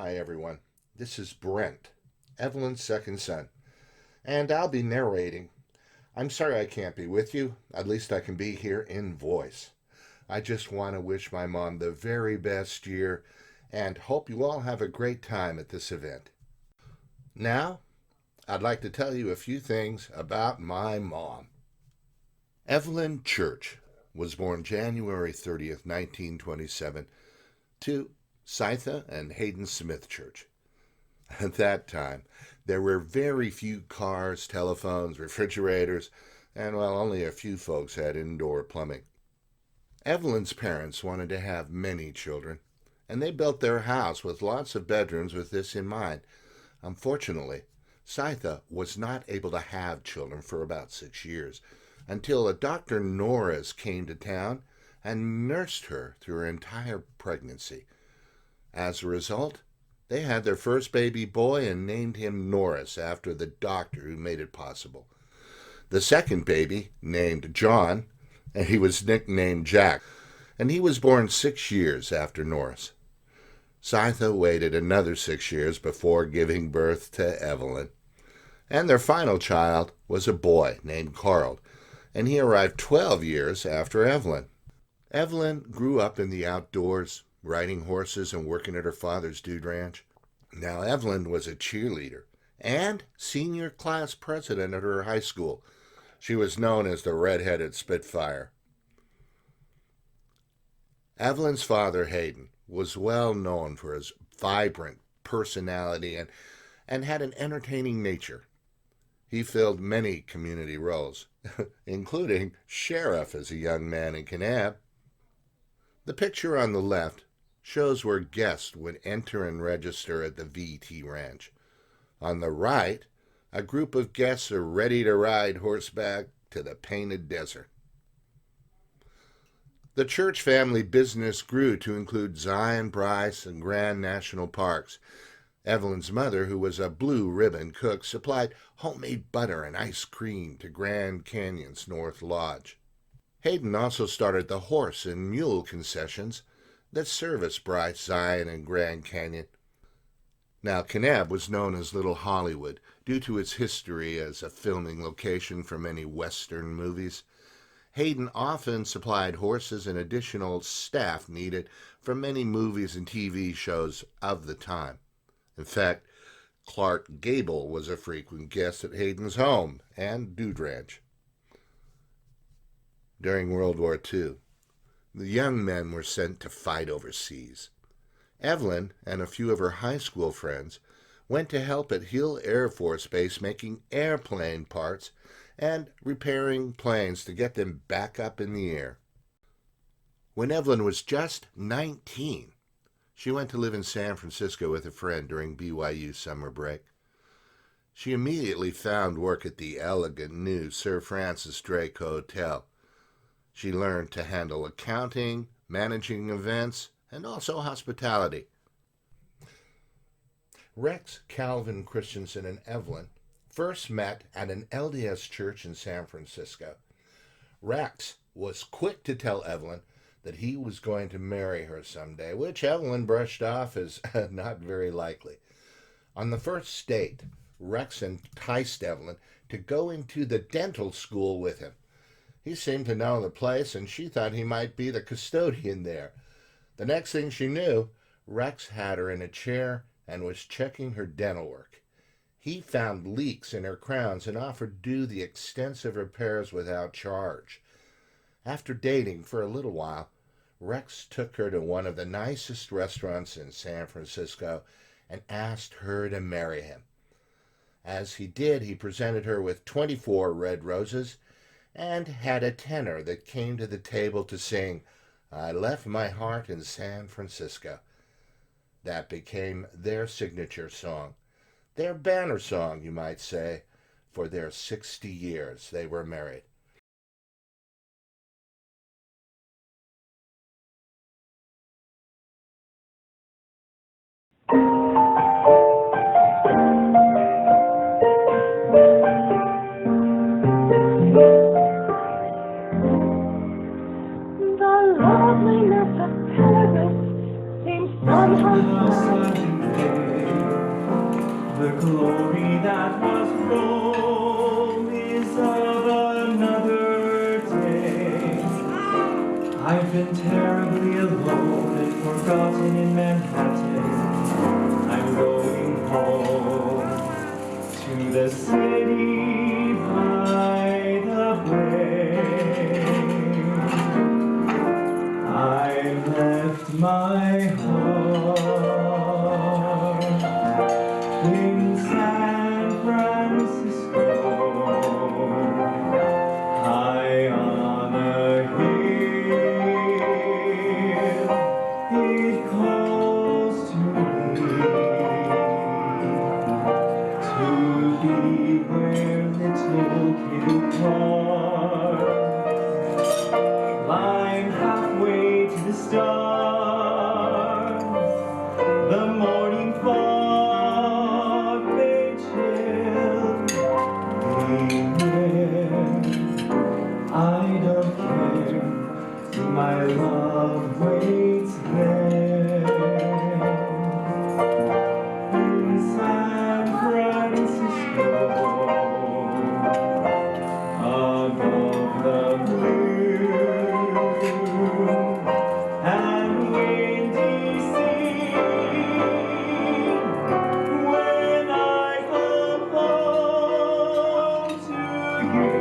Hi, everyone. This is Brent, Evelyn's second son, and I'll be narrating. I'm sorry I can't be with you. At least I can be here in voice. I just want to wish my mom the very best year and hope you all have a great time at this event. Now, I'd like to tell you a few things about my mom. Evelyn Church was born January 30th, 1927, to Scytha and Hayden Smith Church. At that time, there were very few cars, telephones, refrigerators, and only a few folks had indoor plumbing. Evelyn's parents wanted to have many children, and they built their house with lots of bedrooms with this in mind. Unfortunately, Scytha was not able to have children for about 6 years, until a Dr. Norris came to town and nursed her through her entire pregnancy. As a result, they had their first baby boy and named him Norris after the doctor who made it possible. The second baby, named John, and he was nicknamed Jack, and he was born 6 years after Norris. Scytha waited another 6 years before giving birth to Evelyn. And their final child was a boy named Carl, and he arrived 12 years after Evelyn. Evelyn grew up in the outdoors, riding horses and working at her father's dude ranch. Now, Evelyn was a cheerleader and senior class president at her high school. She was known as the red-headed Spitfire. Evelyn's father, Hayden, was well known for his vibrant personality and had an entertaining nature. He filled many community roles, including sheriff as a young man in Kanab. The picture on the left shows where guests would enter and register at the VT Ranch. On the right, a group of guests are ready to ride horseback to the Painted Desert. The church family business grew to include Zion, Bryce, and Grand National Parks. Evelyn's mother, who was a blue ribbon cook, supplied homemade butter and ice cream to Grand Canyon's North Lodge. Hayden also started the horse and mule concessions that serviced Bryce, Zion, and Grand Canyon. Now, Kanab was known as Little Hollywood due to its history as a filming location for many Western movies. Hayden often supplied horses and additional staff needed for many movies and TV shows of the time. In fact, Clark Gable was a frequent guest at Hayden's home and dude ranch. During World War II, the young men were sent to fight overseas. Evelyn and a few of her high school friends went to help at Hill Air Force Base making airplane parts and repairing planes to get them back up in the air. When Evelyn was just 19, she went to live in San Francisco with a friend during BYU summer break. She immediately found work at the elegant new Sir Francis Drake Hotel. She learned to handle accounting, managing events, and also hospitality. Rex, Calvin Christensen, and Evelyn first met at an LDS church in San Francisco. Rex was quick to tell Evelyn that he was going to marry her someday, which Evelyn brushed off as not very likely. On the first date, Rex enticed Evelyn to go into the dental school with him. He seemed to know the place, and she thought he might be the custodian there. The next thing she knew, Rex had her in a chair and was checking her dental work. He found leaks in her crowns and offered to do the extensive repairs without charge. After dating for a little while, Rex took her to one of the nicest restaurants in San Francisco and asked her to marry him. As he did, he presented her with 24 red roses and had a tenor that came to the table to sing, "I Left My Heart in San Francisco." That became their signature song, their banner song, you might say. For their 60 years they were married. The loveliness of Paris seems sometimes glory that was Rome is of another day. I've been terribly alone and forgotten in Manhattan. I'm going home to the city by the bay. I left my heart in San Francisco, high on a hill. It calls to be where little Kitty Clark climb halfway to the stars. The morning fog may chill me there. I don't care, my love waits there. In San Francisco, above the blue and windy sea. When I come home to you,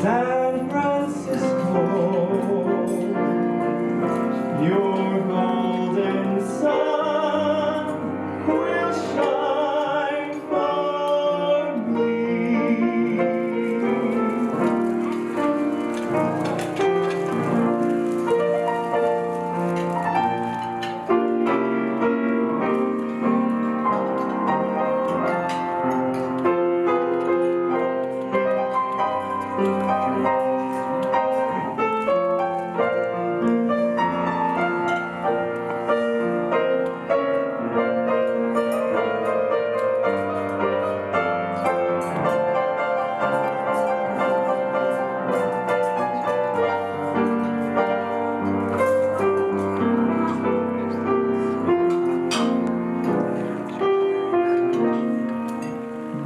San Francisco, your golden sun will shine for me.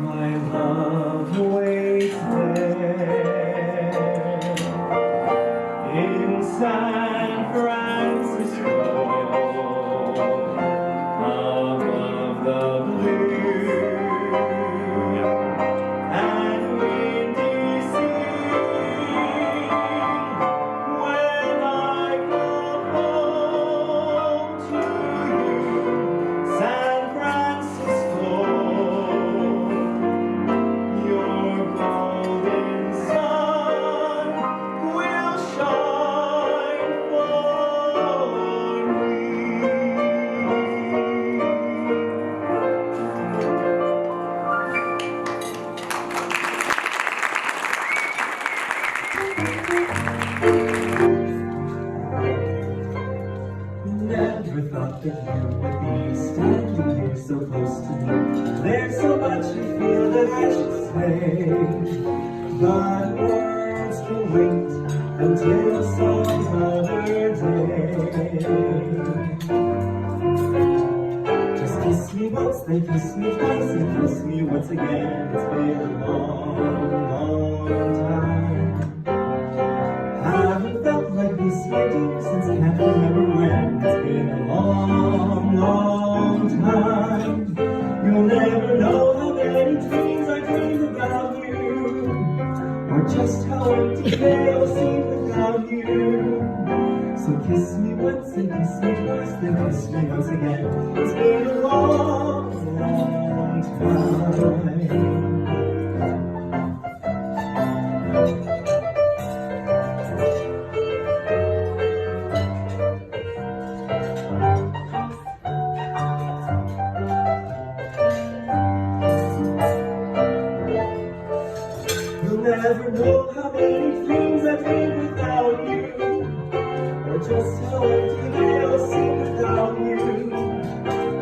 My love waits there in San Francisco, above the blue and windy sea. When I come home to you, San Francisco, your golden sun will shine for me. Never thought that you would be standing here so close to me. There's so much you feel that I should say, but words can wait until some other day. Just kiss me once, then kiss me twice, and kiss me once again. It's been a long, long time. Haven't felt like this, my dear, since I can't remember when. It's been a long, long time. You'll never know how many dreams I dreamed about you, or just how empty they'll seem without you. So kiss me once and kiss me twice, then kiss me once again. It's been a long, long time. You'll never know how many dreams I dreamed without you, or just how empty they'll seem without you.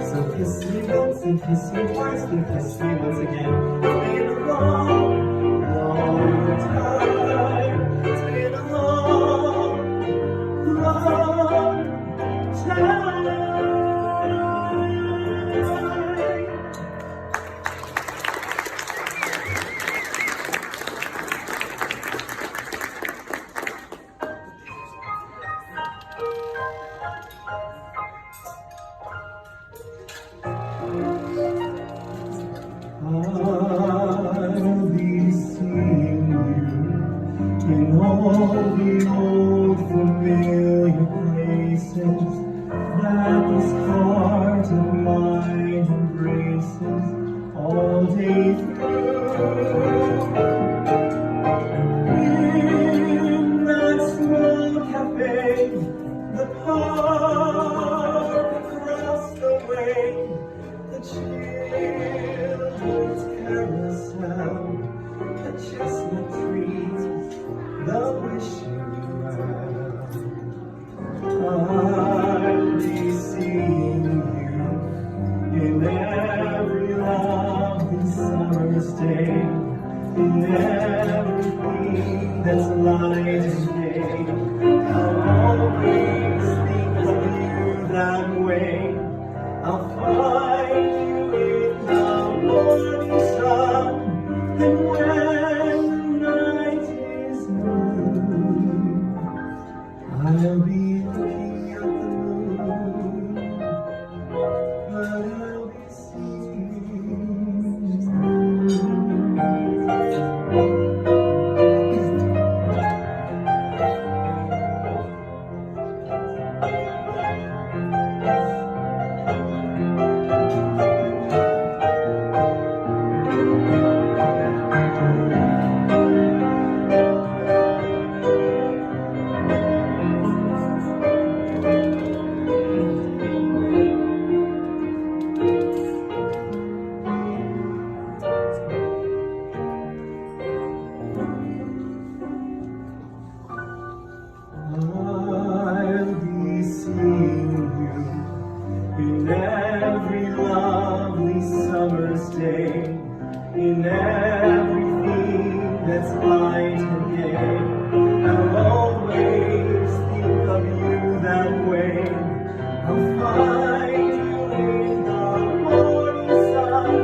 So kiss me once and kiss me twice, then kiss me once again. It's been a long, long time. It's been a long, long time. I'll be seeing you in all the old familiar places that this heart of mine embraces all day through. In that small cafe, the park across the way, the children's carousel, the chestnut trees, the wishing well. I'll be seeing you in every lovely summer's day, in everything that's light and gay. I'll always think of you that way. I'll find you in the morning sun, and when the night is blue, I'll be looking at the moon, but I'll be seeing you. I'll be seeing you in every lovely summer's day, in everything that's light and gay. I'll always think of you that way. I'll find you in the morning sun,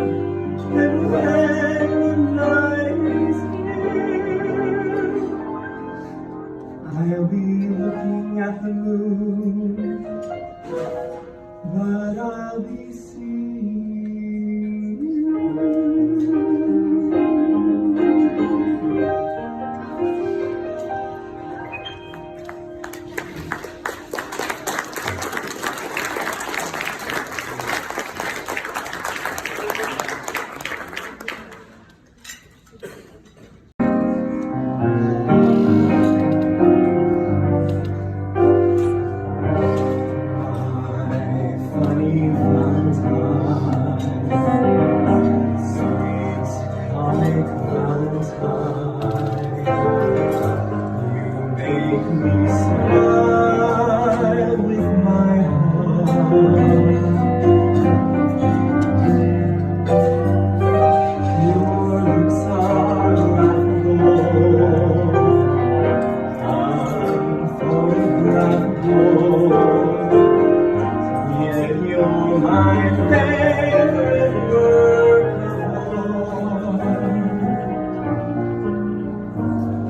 and when the night is near, I'll be looking at the moon, but I'll be seeing you.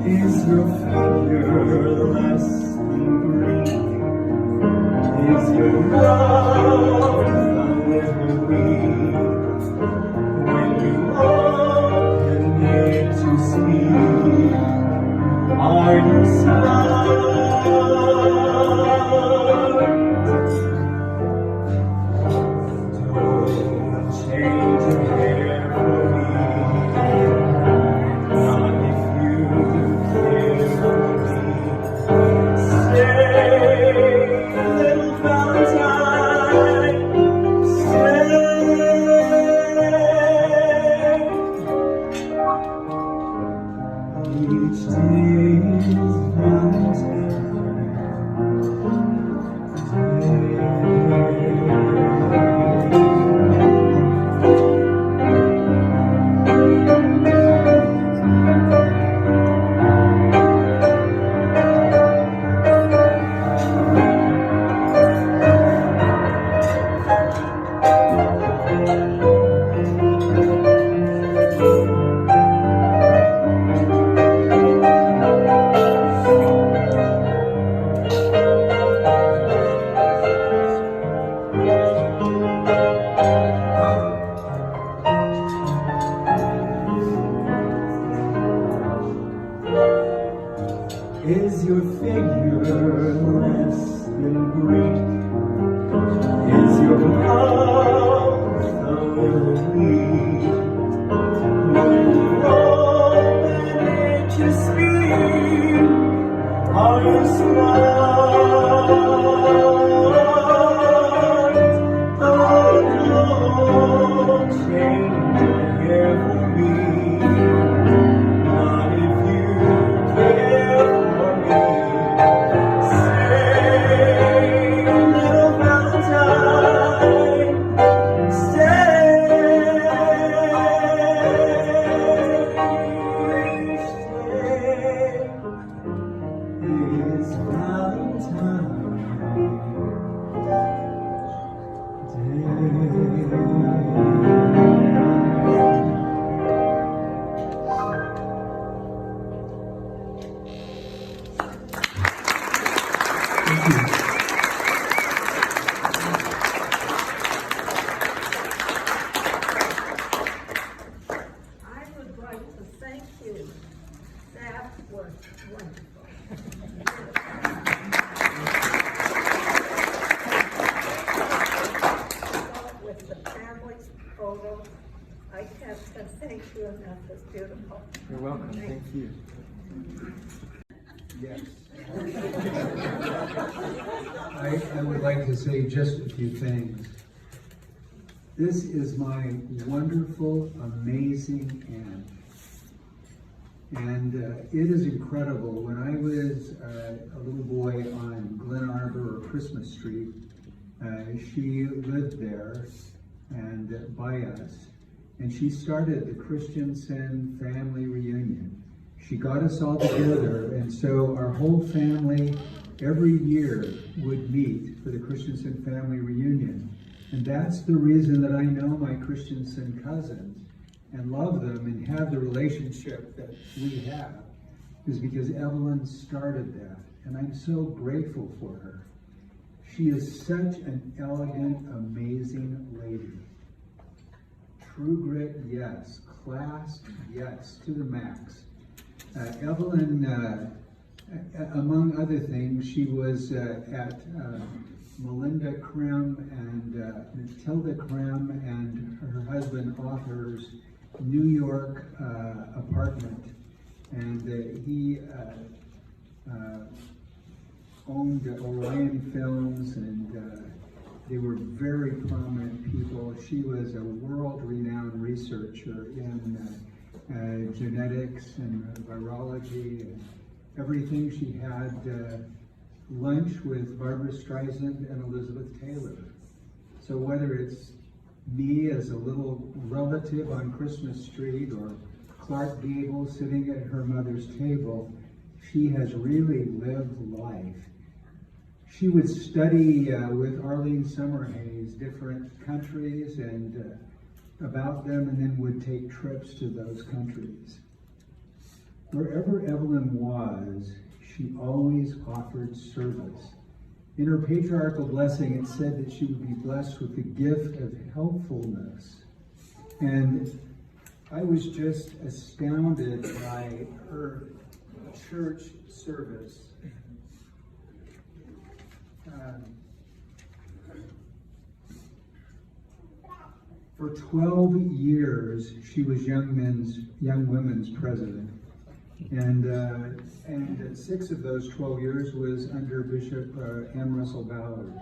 Is your figure less than Greek? Is your love a little weak? When you open it to speak, are you smart? Don't change your hair for me. Not if you care for me. Stay, little Valentine. Stay. Each day is Valentine. Is your figure less than Greek? Is your mouth a little weak? When you open it to speak, are you smart? Oh, don't change your hair for me. Not if you care for me. Say, little Valentine, it's Valentine I would like to thank you. That was wonderful. With the family's photo, I can't thank you enough. It's beautiful. You're welcome. Thank you. Yes. I would like to say just a few things. This is my wonderful, amazing aunt. And it is incredible. When I was a little boy on Glen Arbor or Christmas Street, she lived there and by us. And she started the Christensen Family Reunion. She got us all together, and so our whole family every year would meet for the Christensen Family Reunion. And that's the reason that I know my Christensen cousins and love them and have the relationship that we have, is because Evelyn started that. And I'm so grateful for her. She is such an elegant, amazing lady. True grit, yes. Class, yes, to the max. Evelyn, among other things, she was at Melinda Krim and Matilda Krim and her husband author's New York apartment. And he owned Orion Films, and they were very prominent people. She was a world-renowned researcher in genetics and virology and everything. She had lunch with Barbara Streisand and Elizabeth Taylor. So whether it's me as a little relative on Christmas Street or Clark Gable sitting at her mother's table, she has really lived life. She would study with Arlene Summerhays different countries and about them, and then would take trips to those countries. Wherever Evelyn was, she always offered service. In her patriarchal blessing, it said that she would be blessed with the gift of helpfulness. And I was just astounded by her church service. For 12 years, she was Young Women's president. And 6 of those 12 years was under Bishop M. Russell Ballard.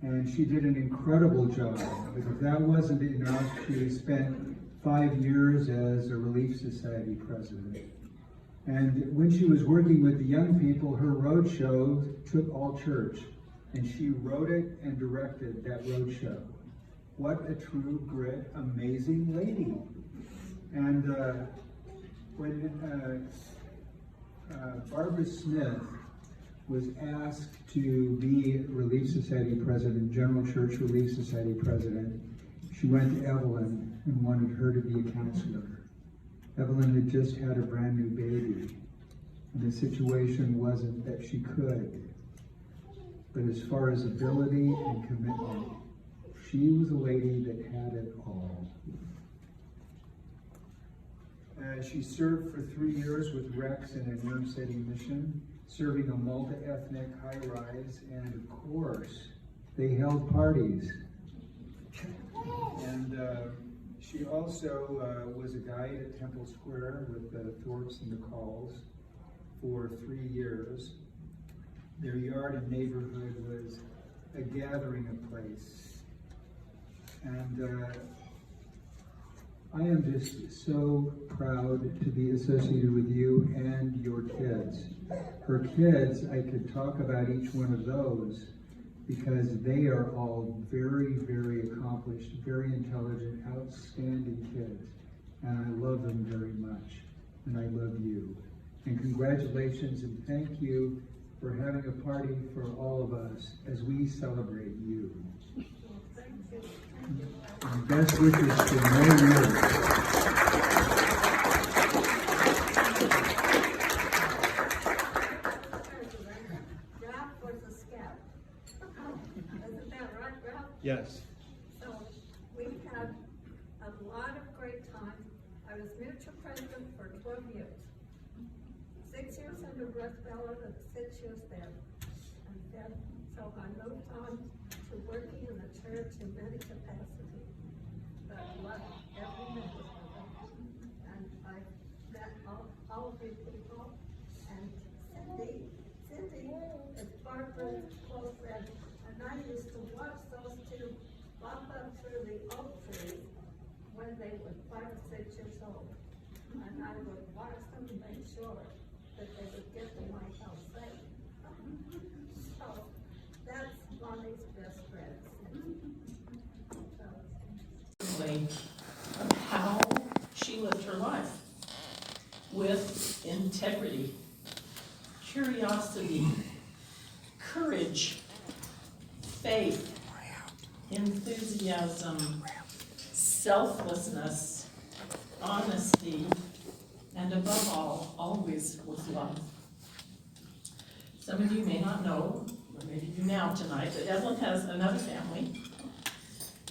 And she did an incredible job. But if that wasn't enough, she spent 5 years as a Relief Society president. And when she was working with the young people, her road show took all church. And she wrote it and directed that road show. What a true grit, amazing lady. And when Barbara Smith was asked to be Relief Society president, General Church Relief Society president, she went to Evelyn and wanted her to be a counselor. Evelyn had just had a brand new baby, and the situation wasn't that she could. But as far as ability and commitment, she was a lady that had it all. She served for 3 years with Rex in a New York City mission, serving a multi-ethnic high-rise, and of course, they held parties. And she also was a guide at Temple Square with the Thorpes and the Calls for 3 years. Their yard and neighborhood was a gathering of place. And I am just so proud to be associated with you and your kids. Her kids, I could talk about each one of those because they are all very, very accomplished, very intelligent, outstanding kids. And I love them very much. And I love you. And congratulations and thank you for having a party for all of us as we celebrate you. And best wishes for many years. Ralph was a scout. Isn't that right, Ralph? Yes. So we had a lot of great time. I was mutual president for 12 years. 6 years under Russ Ballard and 6 years there. And then, so I moved on to working in the church in many capacities. But I love every minute of it. And I met all of you people. And Cindy is Barbara's close friend. And I used to watch those two bump up through the oak trees when they were 5 or 6 years old. And I would watch them to make sure that they would get to my house safe. So that's Bonnie's best friend. Of how she lived her life with integrity, curiosity, courage, faith, enthusiasm, selflessness, honesty, and above all, always with love. Some of you may not know, or maybe you now tonight, that Evelyn has another family.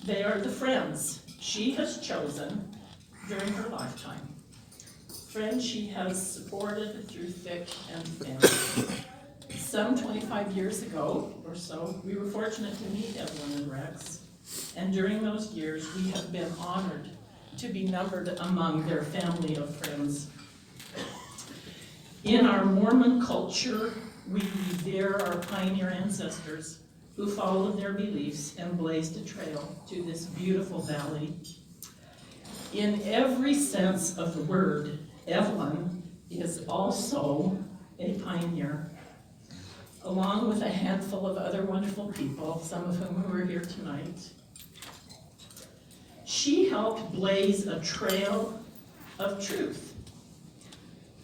They are the friends she has chosen during her lifetime. Friends she has supported through thick and thin. Some 25 years ago or so, we were fortunate to meet Evelyn and Rex. And during those years, we have been honored to be numbered among their family of friends. In our Mormon culture, we revere our pioneer ancestors who followed their beliefs and blazed a trail to this beautiful valley. In every sense of the word, Evelyn is also a pioneer, along with a handful of other wonderful people, some of whom are here tonight. She helped blaze a trail of truth,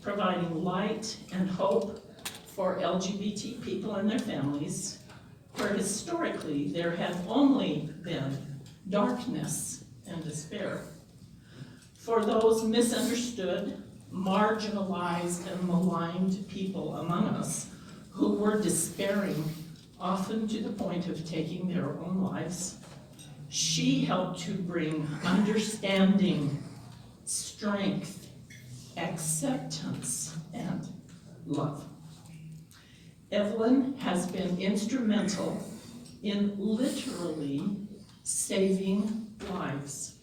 providing light and hope for LGBT people and their families, where historically there had only been darkness and despair. For those misunderstood, marginalized, and maligned people among us who were despairing, often to the point of taking their own lives, she helped to bring understanding, strength, acceptance, and love. Evelyn has been instrumental in literally saving lives.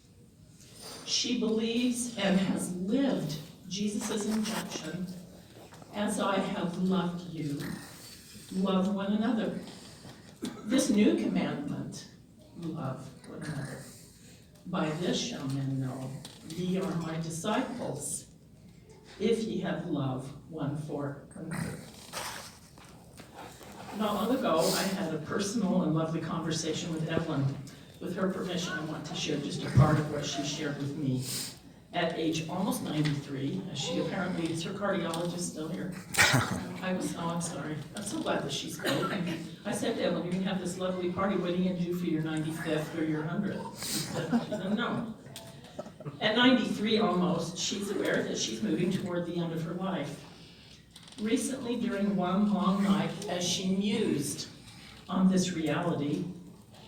She believes and has lived Jesus' injunction, "As I have loved you, love one another." This new commandment, love one another. By this shall men know ye are my disciples, if ye have love one for another. Not long ago, I had a personal and lovely conversation with Evelyn. With her permission, I want to share just a part of what she shared with me. At age almost 93, as she apparently is, her cardiologist still here. I'm sorry. I'm so glad that she spoke. I said to Evelyn, you're gonna have this lovely party. What are you gonna do for your 95th or your 100th? She said, no. At 93 almost, she's aware that she's moving toward the end of her life. Recently, during one long night, as she mused on this reality,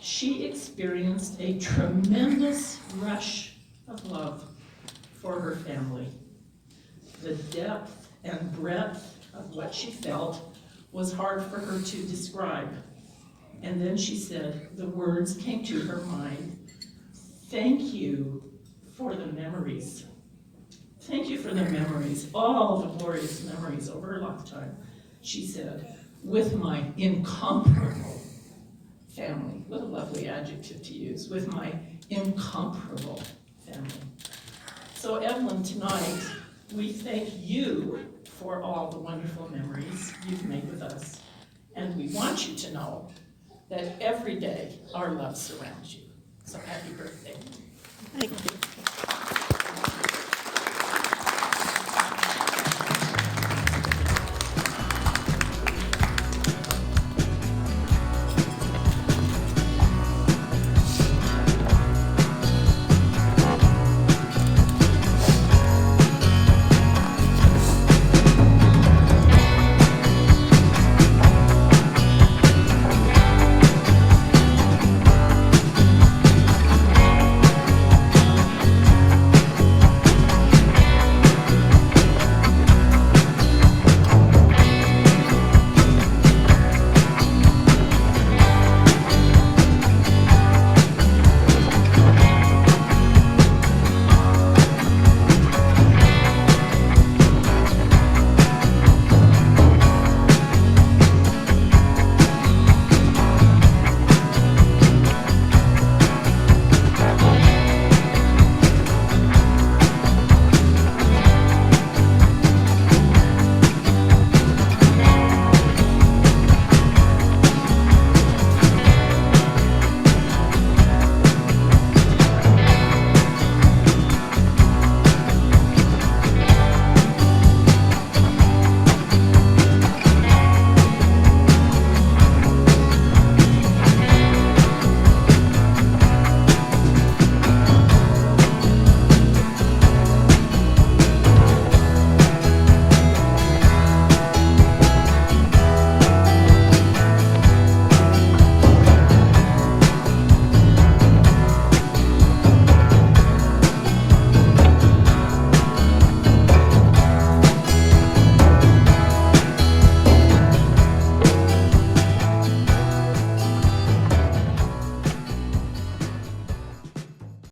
she experienced a tremendous rush of love for her family. The depth and breadth of what she felt was hard for her to describe. And then she said, the words came to her mind, thank you for the memories. Thank you for the memories, all the glorious memories over her lifetime, she said, with my incomparable family. What a lovely adjective to use, with my incomparable family. So Evelyn, tonight, we thank you for all the wonderful memories you've made with us. And we want you to know that every day our love surrounds you. So happy birthday. Thank you.